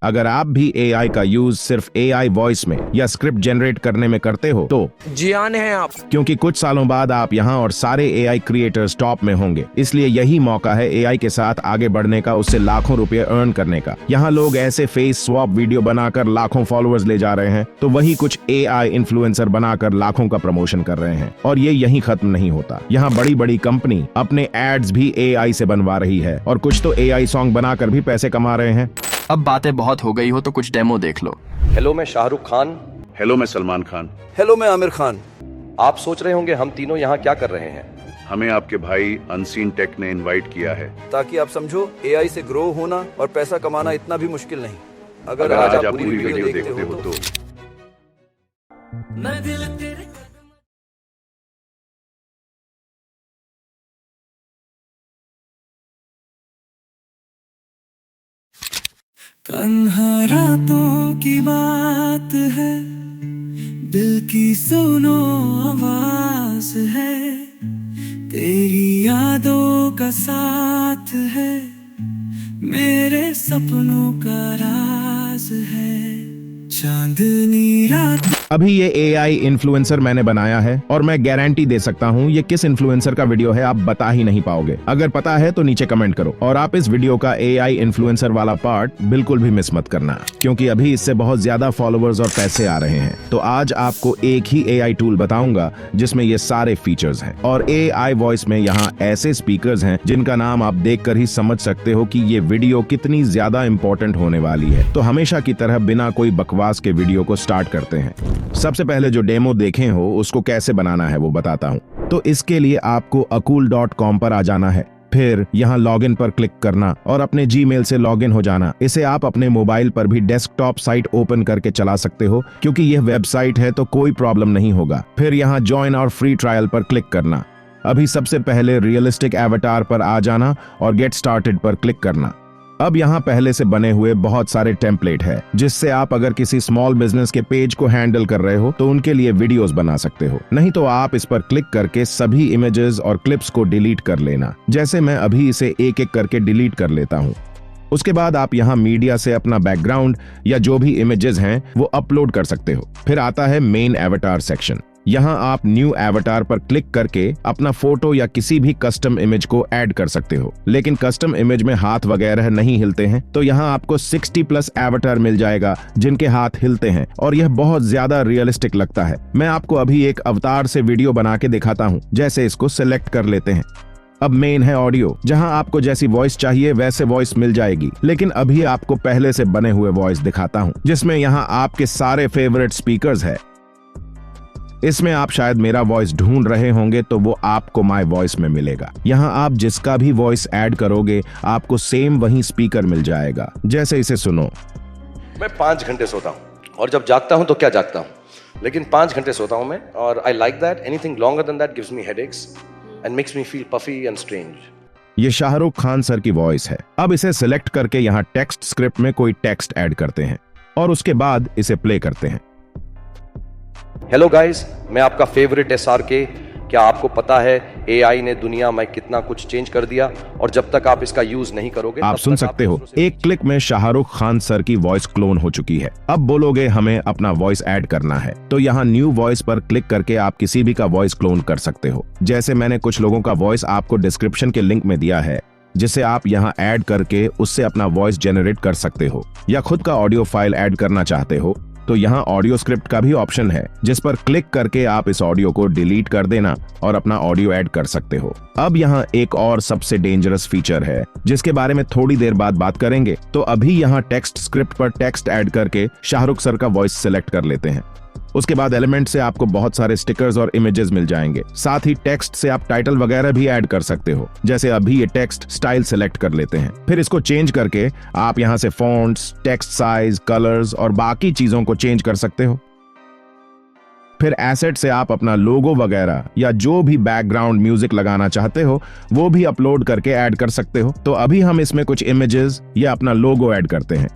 अगर आप भी एआई का यूज सिर्फ एआई वॉइस में या स्क्रिप्ट जनरेट करने में करते हो तो जियान है आप, क्योंकि कुछ सालों बाद आप यहाँ और सारे एआई क्रिएटर्स टॉप में होंगे। इसलिए यही मौका है एआई के साथ आगे बढ़ने का, उससे लाखों रुपए अर्न करने का। यहाँ लोग ऐसे फेस स्वैप वीडियो बनाकर लाखों फॉलोअर्स ले जा रहे हैं, तो वही कुछ एआई इन्फ्लुएंसर बनाकर लाखों का प्रमोशन कर रहे हैं। और ये यहीं खत्म नहीं होता। यहाँ बड़ी बड़ी कंपनी अपने एड्स भी एआई से बनवा रही है और कुछ तो एआई सॉन्ग बनाकर भी पैसे कमा रहे हैं। अब बातें बहुत हो गई हो तो कुछ डेमो देख लो। हेलो, मैं शाहरुख खान। हेलो, मैं सलमान खान। हेलो, मैं आमिर खान। आप सोच रहे होंगे हम तीनों यहाँ क्या कर रहे हैं। हमें आपके भाई अनसीन ट ने इनवाइट किया है ताकि आप समझो एआई से ग्रो होना और पैसा कमाना इतना भी मुश्किल नहीं। अगर आज आप पूरी वीडियो देखते हो तो तन्हा रातों की बात है, दिल की सुनो आवाज है, तेरी यादों का साथ है, मेरे सपनों का राज है, चांदनी रात। अभी ये एआई इन्फ्लुएंसर मैंने बनाया है और मैं गारंटी दे सकता हूँ ये किस इन्फ्लुएंसर का वीडियो है आप बता ही नहीं पाओगे। अगर पता है तो नीचे कमेंट करो और आप इस वीडियो का एआई इन्फ्लुएंसर वाला पार्ट बिल्कुल भी मिस मत करना, क्योंकि अभी इससे बहुत ज्यादा फॉलोअर्स और पैसे आ रहे हैं। तो आज आपको एक ही एआई टूल बताऊंगा जिसमें ये सारे फीचर्स हैं और एआई वॉइस में यहाँ ऐसे स्पीकर्स हैं जिनका नाम आप देखकर ही समझ सकते हो कि ये वीडियो कितनी ज्यादा इंपॉर्टेंट होने वाली है। तो हमेशा की तरह बिना कोई बकवास के वीडियो को स्टार्ट करते हैं। सबसे पहले जो डेमो देखे हो उसको कैसे बनाना है वो बताता हूँ। तो इसके लिए आपको akool.com पर आ जाना है, फिर यहाँ लॉगिन पर क्लिक करना और अपने जीमेल से लॉगिन हो जाना। इसे आप अपने मोबाइल पर भी डेस्कटॉप साइट ओपन करके चला सकते हो, क्योंकि यह वेबसाइट है तो कोई प्रॉब्लम नहीं होगा। फिर यहाँ ज्वाइन और फ्री ट्रायल पर क्लिक करना। अभी सबसे पहले रियलिस्टिक एवटार पर आ जाना और गेट स्टार्टेड पर क्लिक करना। अब यहाँ पहले से बने हुए बहुत सारे टेम्पलेट है, जिससे आप अगर किसी स्मॉल बिजनेस के पेज को हैंडल कर रहे हो तो उनके लिए वीडियोस बना सकते हो। नहीं तो आप इस पर क्लिक करके सभी इमेजेस और क्लिप्स को डिलीट कर लेना, जैसे मैं अभी इसे एक एक करके डिलीट कर लेता हूँ। उसके बाद आप यहाँ मीडिया से अपना बैकग्राउंड या जो भी इमेजेस हैं वो अपलोड कर सकते हो। फिर आता है मेन एवटार सेक्शन। यहाँ आप न्यू एवटार पर क्लिक करके अपना फोटो या किसी भी कस्टम इमेज को ऐड कर सकते हो। लेकिन कस्टम इमेज में हाथ वगैरह नहीं हिलते हैं, तो यहाँ आपको 60+ एवटार मिल जाएगा जिनके हाथ हिलते हैं और यह बहुत ज्यादा रियलिस्टिक लगता है। मैं आपको अभी एक अवतार से वीडियो बना के दिखाता हूँ। जैसे इसको सिलेक्ट कर लेते हैं। अब मेन है ऑडियो, जहां आपको जैसी वॉइस चाहिए वैसे वॉइस मिल जाएगी। लेकिन अभी आपको पहले से बने हुए वॉइस दिखाता हूं, जिसमें यहां आपके सारे फेवरेट स्पीकर्स है। इसमें आप शायद मेरा वॉइस ढूंढ रहे होंगे, तो वो आपको माय वॉइस में मिलेगा। यहाँ आप जिसका भी वॉइस ऐड करोगे आपको सेम वही स्पीकर मिल जाएगा। जैसे इसे सुनो। मैं 5 घंटे सोता हूँ और जब जागता हूँ तो क्या जागता हूँ, लेकिन 5 घंटे सोता हूँ मैं, और I like that. Anything longer than that gives me headaches and makes me feel puffy and strange. ये शाहरुख खान सर की वॉइस है। अब इसे सिलेक्ट करके यहाँ टेक्स्ट स्क्रिप्ट में कोई टेक्स्ट ऐड करते हैं और उसके बाद इसे प्ले करते हैं। हेलो गाइस, मैं आपका फेवरेट SRK। क्या आपको पता है एआई ने दुनिया में कितना कुछ चेंज कर दिया, और जब तक आप इसका यूज नहीं करोगे आप सुन सकते हो एक क्लिक में शाहरुख खान सर की वॉइस क्लोन हो चुकी है। अब बोलोगे हमें अपना वॉइस ऐड करना है, तो यहाँ न्यू वॉइस पर क्लिक करके आप किसी भी का वॉइस क्लोन कर सकते हो। जैसे मैंने कुछ लोगों का वॉइस आपको डिस्क्रिप्शन के लिंक में दिया है, जिसे आप यहाँ ऐड करके उससे अपना वॉइस जनरेट कर सकते हो। या खुद का ऑडियो फाइल ऐड करना चाहते हो तो यहाँ ऑडियो स्क्रिप्ट का भी ऑप्शन है, जिस पर क्लिक करके आप इस ऑडियो को डिलीट कर देना और अपना ऑडियो ऐड कर सकते हो। अब यहाँ एक और सबसे डेंजरस फीचर है, जिसके बारे में थोड़ी देर बाद बात करेंगे। तो अभी यहाँ टेक्स्ट स्क्रिप्ट पर टेक्स्ट ऐड करके शाहरुख सर का वॉइस सिलेक्ट कर लेते हैं। उसके बाद एलिमेंट से आपको बहुत सारे स्टिकर्स और इमेजेस मिल जाएंगे। साथ ही टेक्स्ट से आप टाइटल वगैरह भी ऐड कर सकते हो। जैसे अभी ये टेक्स्ट स्टाइल सेलेक्ट कर लेते हैं, फिर इसको चेंज करके आप यहाँ से फॉन्ट्स, टेक्स्ट साइज, कलर्स और बाकी चीजों को चेंज कर सकते हो। फिर एसेट से आप अपना लोगो वगैरह या जो भी बैकग्राउंड म्यूजिक लगाना चाहते हो वो भी अपलोड करके ऐड कर सकते हो। तो अभी हम इसमें कुछ इमेजेस या अपना लोगो ऐड करते हैं।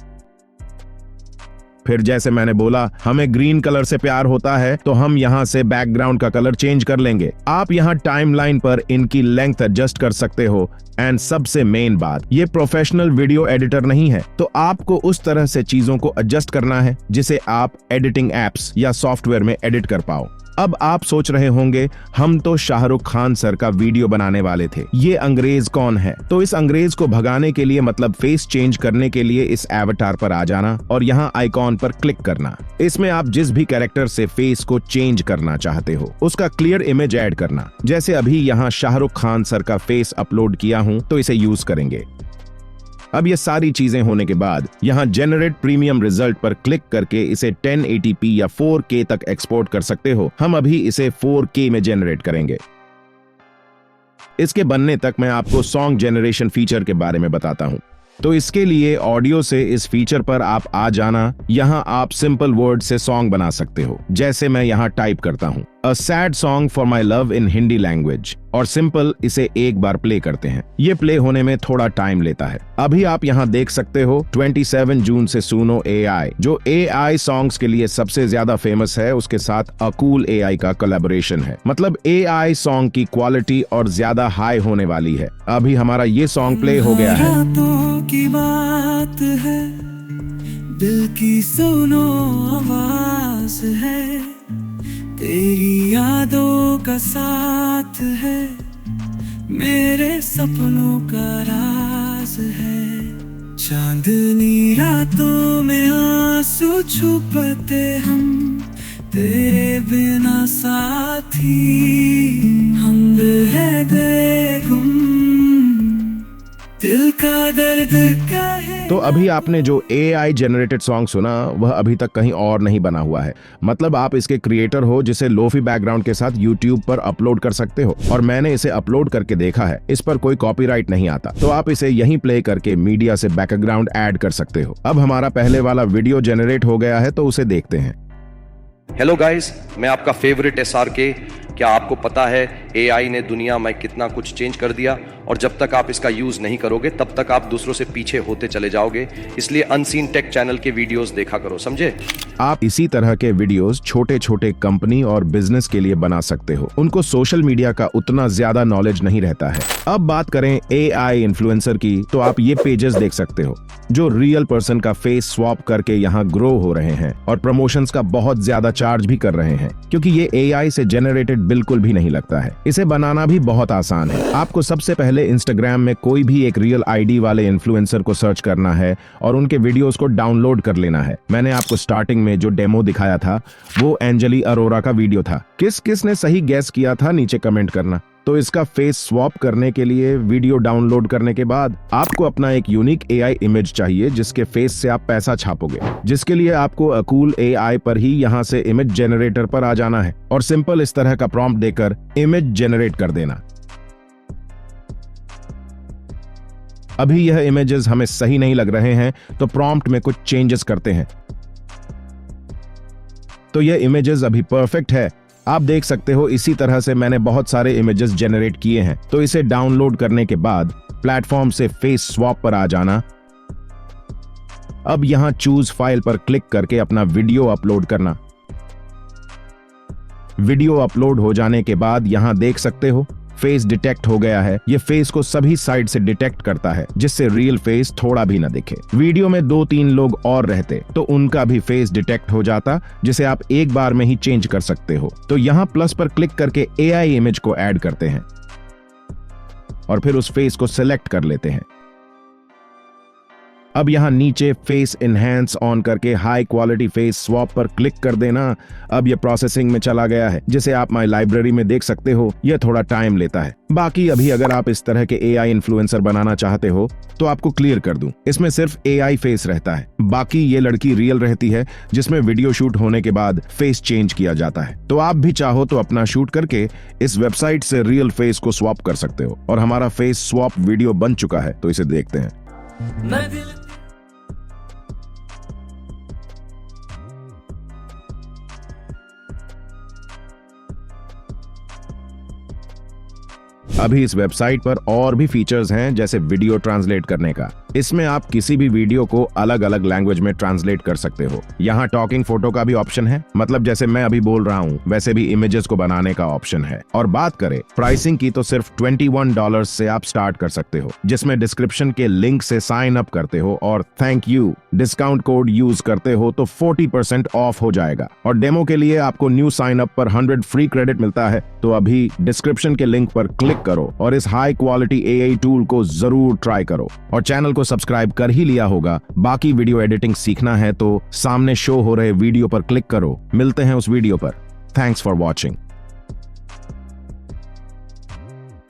फिर जैसे मैंने बोला हमें ग्रीन कलर से प्यार होता है तो हम यहाँ से बैकग्राउंड का कलर चेंज कर लेंगे। आप यहाँ टाइमलाइन पर इनकी लेंथ एडजस्ट कर सकते हो। एंड सबसे मेन बात, ये प्रोफेशनल वीडियो एडिटर नहीं है, तो आपको उस तरह से चीजों को एडजस्ट करना है जिसे आप एडिटिंग एप्स या सॉफ्टवेयर में एडिट कर पाओ। अब आप सोच रहे होंगे हम तो शाहरुख खान सर का वीडियो बनाने वाले थे, ये अंग्रेज कौन है? तो इस अंग्रेज को भगाने के लिए मतलब फेस चेंज करने के लिए इस एवतार पर आ जाना और यहाँ आइकॉन पर क्लिक करना। इसमें आप जिस भी कैरेक्टर से फेस को चेंज करना चाहते हो उसका क्लियर इमेज ऐड करना। जैसे अभी यहाँ शाहरुख खान सर का फेस अपलोड किया हूँ तो इसे यूज करेंगे। अब ये सारी चीजें होने के बाद यहाँ जेनरेट प्रीमियम रिजल्ट पर क्लिक करके इसे 1080p या 4K तक एक्सपोर्ट कर सकते हो। हम अभी इसे 4K में जेनरेट करेंगे। इसके बनने तक मैं आपको सॉन्ग जेनरेशन फीचर के बारे में बताता हूँ। तो इसके लिए ऑडियो से इस फीचर पर आप आ जाना। यहाँ आप सिंपल वर्ड से सॉन्ग बना सकते हो। जैसे मैं यहाँ टाइप करता हूँ a sad song for my love in Hindi language और सिंपल इसे एक बार प्ले करते हैं। ये प्ले होने में थोड़ा टाइम लेता है। अभी आप यहाँ देख सकते हो 27 जून से सुनो AI, जो AI सॉन्ग्स के लिए सबसे ज्यादा फेमस है, उसके साथ अकूल AI का कोलैबोरेशन है। मतलब AI सॉन्ग की क्वालिटी और ज्यादा हाई होने वाली है। अभी हमारा ये सॉन्ग प्ले हो गया है। रातों की बात है, दिल की सुनो आवाज है, तेरी यादों का साथ है, मेरे सपनों का राज है। चांदनी रातों में आंसू छुपते हम, तेरे बिना साथी हम है गए गुम, दिल का दर्द कहे। तो अभी आपने जो AI जनरेटेड सॉन्ग सुना वह अभी तक कहीं और नहीं बना हुआ है। मतलब आप इसके क्रिएटर हो जिसे लोफी बैकग्राउंड के साथ YouTube पर अपलोड कर सकते हो और मैंने इसे अपलोड करके देखा है, इस पर कोई कॉपीराइट नहीं आता। तो आप इसे यहीं प्ले करके मीडिया से बैकग्राउंड ऐड कर सकते हो। अब हमारा पहले वाला वीडियो जनरेट हो गया है तो उसे देखते हैं। हेलो गाइस, मैं आपका फेवरेट SRK। क्या आपको पता है AI ने दुनिया में कितना कुछ चेंज कर दिया, और जब तक आप इसका यूज नहीं करोगे तब तक आप दूसरों से पीछे होते चले जाओगे। इसलिए अनसीन टेक चैनल के वीडियोस देखा करो, समझे? आप इसी तरह के वीडियोस छोटे छोटे कंपनी और बिजनेस के लिए बना सकते हो। उनको सोशल मीडिया का उतना ज्यादा नॉलेज नहीं रहता है। अब बात करें AI इन्फ्लुएंसर की, तो आप ये पेजेस देख सकते हो जो रियल पर्सन का फेस स्वैप करके यहाँ ग्रो हो रहे हैं और प्रमोशंस का बहुत ज्यादा चार्ज भी कर रहे हैं, क्योंकि ये AI से जनरेटेड बिल्कुल भी नहीं लगता है। इसे बनाना भी बहुत आसान है। आपको सबसे पहले इंस्टाग्राम में कोई भी एक रियल ID वाले इन्फ्लुएंसर को सर्च करना है और उनके वीडियोस को डाउनलोड कर लेना है। मैंने आपको स्टार्टिंग में जो डेमो दिखाया था वो एंजली अरोरा का वीडियो था। किस किस ने सही गैस किया था नीचे कमेंट करना। तो इसका फेस स्वैप करने के लिए वीडियो डाउनलोड करने के बाद आपको अपना एक यूनिक AI इमेज चाहिए जिसके फेस से आप पैसा छापोगे, जिसके लिए आपको अकूल AI पर ही यहाँ से इमेज जनरेटर पर आ जाना है और सिंपल इस तरह का प्रॉम्प्ट देकर इमेज जनरेट कर देना। अभी यह इमेजेस हमें सही नहीं लग रहे हैं तो प्रॉम्प्ट में कुछ चेंजेस करते हैं। तो यह इमेजेस अभी परफेक्ट है। आप देख सकते हो इसी तरह से मैंने बहुत सारे इमेजेस जनरेट किए हैं। तो इसे डाउनलोड करने के बाद प्लेटफॉर्म से फेस स्वैप पर आ जाना। अब यहां चूज फाइल पर क्लिक करके अपना वीडियो अपलोड करना। वीडियो अपलोड हो जाने के बाद यहां देख सकते हो फेस डिटेक्ट हो गया है। ये फेस को सभी साइड से डिटेक्ट करता है जिससे रियल फेस थोड़ा भी न दिखे। वीडियो में 2-3 लोग और रहते तो उनका भी फेस डिटेक्ट हो जाता, जिसे आप एक बार में ही चेंज कर सकते हो। तो यहाँ प्लस पर क्लिक करके AI इमेज को ऐड करते हैं और फिर उस फेस को सिलेक्ट कर लेते हैं। अब यहाँ नीचे फेस इनहैंस ऑन करके हाई क्वालिटी फेस स्वैप पर क्लिक कर देना। अब ये प्रोसेसिंग में चला गया है, जिसे आप माई लाइब्रेरी में देख सकते हो। यह थोड़ा टाइम लेता है। बाकी अभी अगर आप इस तरह के AI इन्फ्लुएंसर बनाना चाहते हो तो आपको क्लियर कर दूं, इसमें सिर्फ AI फेस रहता है। बाकी ये लड़की रियल रहती है जिसमें वीडियो शूट होने के बाद फेस चेंज किया जाता है। तो आप भी चाहो तो अपना शूट करके इस वेबसाइट से रियल फेस को स्वैप कर सकते हो। और हमारा फेस स्वैप वीडियो बन चुका है, तो इसे देखते हैं। अभी इस वेबसाइट पर और भी फीचर्स हैं, जैसे वीडियो ट्रांसलेट करने का। इसमें आप किसी भी वीडियो को अलग अलग लैंग्वेज में ट्रांसलेट कर सकते हो। यहाँ टॉकिंग फोटो का भी ऑप्शन है, मतलब जैसे मैं अभी बोल रहा हूँ वैसे भी इमेजेस को बनाने का ऑप्शन है। और बात करें प्राइसिंग की तो सिर्फ $21 से आप स्टार्ट कर सकते हो, जिसमें डिस्क्रिप्शन के लिंक से साइन अप करते हो और thank you discount code use करते हो तो 40% ऑफ हो जाएगा। और डेमो के लिए आपको न्यू साइन अप पर 100 फ्री क्रेडिट मिलता है। तो अभी डिस्क्रिप्शन के लिंक पर क्लिक करो और इस हाई क्वालिटी AI टूल को जरूर ट्राई करो। और चैनल को सब्सक्राइब कर ही लिया होगा, बाकी वीडियो एडिटिंग सीखना है तो सामने शो हो रहे वीडियो पर क्लिक करो। मिलते हैं उस वीडियो पर। Thanks for watching.